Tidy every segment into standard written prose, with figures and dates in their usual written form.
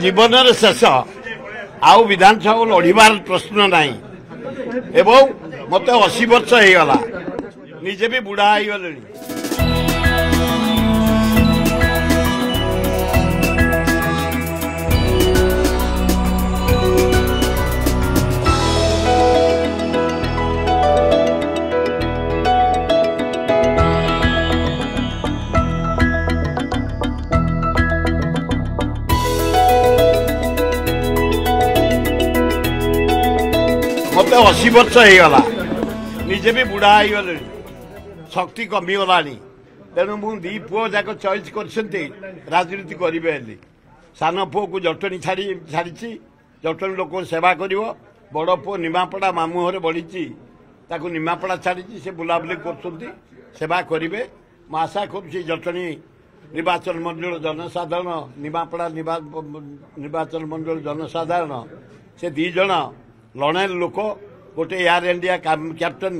जीवन शेष आउ विधानसभा लड़ार प्रश्न नहीं एवं मत 80 वर्ष होगला निजे भी बुढ़ा हो गले मत 80 वर्ष होगला निजे भी बुढ़ा हो गले शक्ति कमिगला तेणु मु दी पुओ जाक चॉइस कर राजनीति करें सान पुओ को जटणी छाड़ी जटणी लोक सेवा कर बड़ पुओ निमापड़ा मामू घरे बढ़ी निमापड़ा छाड़ी से बुलाबुली कर सेवा करेंगे मु आशा करुँच जटणी निर्वाचन मंडल जनसाधारण निमापड़ा निर्वाचन मंडल जनसाधारण से दी जन लड़े लोक गोटे एयर इंडिया कैप्टेन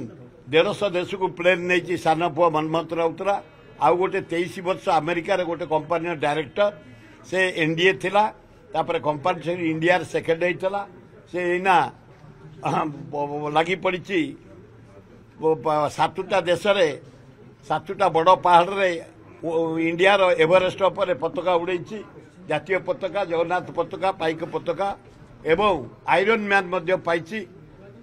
150 देश को प्लेन नहीं सान पुओ मनमोहन राउतरा आउ गोटे 23 वर्ष अमेरिका रे गोटे कंपनी डायरेक्टर से एनडीए थिला तापर कंपनी से इंडिया सेकेंड होता से इना लगी पड़ी 7टा देश रे 7टा बड़ पहाड़ रे इंडिया रो एवरेस्ट पर पताका उड़े जातीय पताका जगन्नाथ पताका पाइक पताका एवं आयरन मैन मध्य पाइछि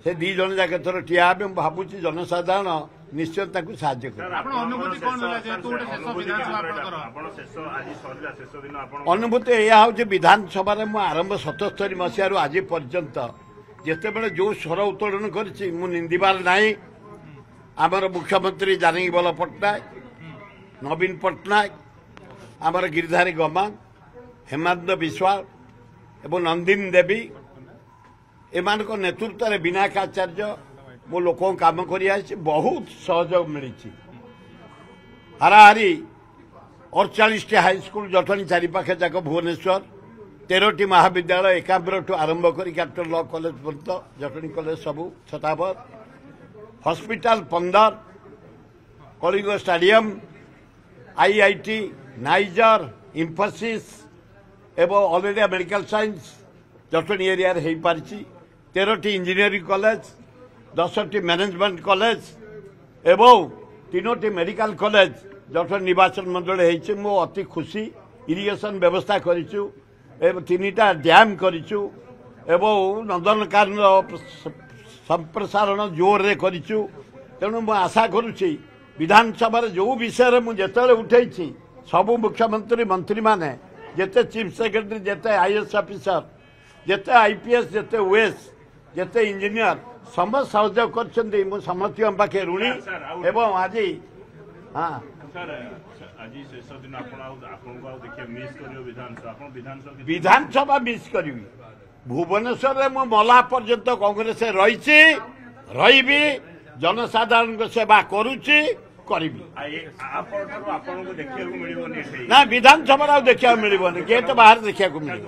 से दी जन जाके थोर ठिया हे भावुची जनसाधारण निश्चय साहाय्य कर अनुभूति यह हूँ विधानसभा आरंभ 77 मसीह आज पर्यंत जिते बड़े जो स्वर उत्तोलन कर निंदार ना आमर मुख्यमंत्री जानकी बल पट्टनायक नवीन पट्टनायक आमर गिरिधारी गमांग हेमंत विश्वाल एवं नंदिनी देवी एमान नेतृत्व में विनायकाचार्य मो लोक काम कर बहुत सहयोग मिली हाराहारी 48 हाईस्कल जटणी चारिपाखे जाक भुवनेश्वर 13टी महाविद्यालय 51 ठू आरंभ कर कैपिटल लॉ कॉलेज पर्यंत जटणी कॉलेज सबू छतावर hospital 15 Kalinga stadium IIT NISER Infosys एवं all India medical science Jatni area हो पारी 13टी इंजीनियरिंग कॉलेज 10टी मैनेजमेंट कॉलेज एवं 3टी मेडिकल कॉलेज जटणी निर्वाचन मंडल हो मो अति खुशी इरिगेशन व्यवस्था करिचु एवं 3टा डैम करिचु एवं नंदनकानन संप्रसारण जोर रे करिचु तेणु मु आशा करुच्ची विधानसभा जो विषय मुझे उठे सबू मुख्यमंत्री मंत्री माने जेते चीफ सेक्रेटरी जेते आईएएस ऑफिसर जेते आईपीएस जेते ओएस जेते इंजीनियर समस्त सहयोग कर समस्त पाखे ऋणी एवं आज हाँ विधानसभा मिस करी भुवनेश्वर में मला पर्यंत कांग्रेस रही जनसाधारण सेवा करुच्ची ना विधानसभा देखा मिलनी गेट बाहर देखा मिल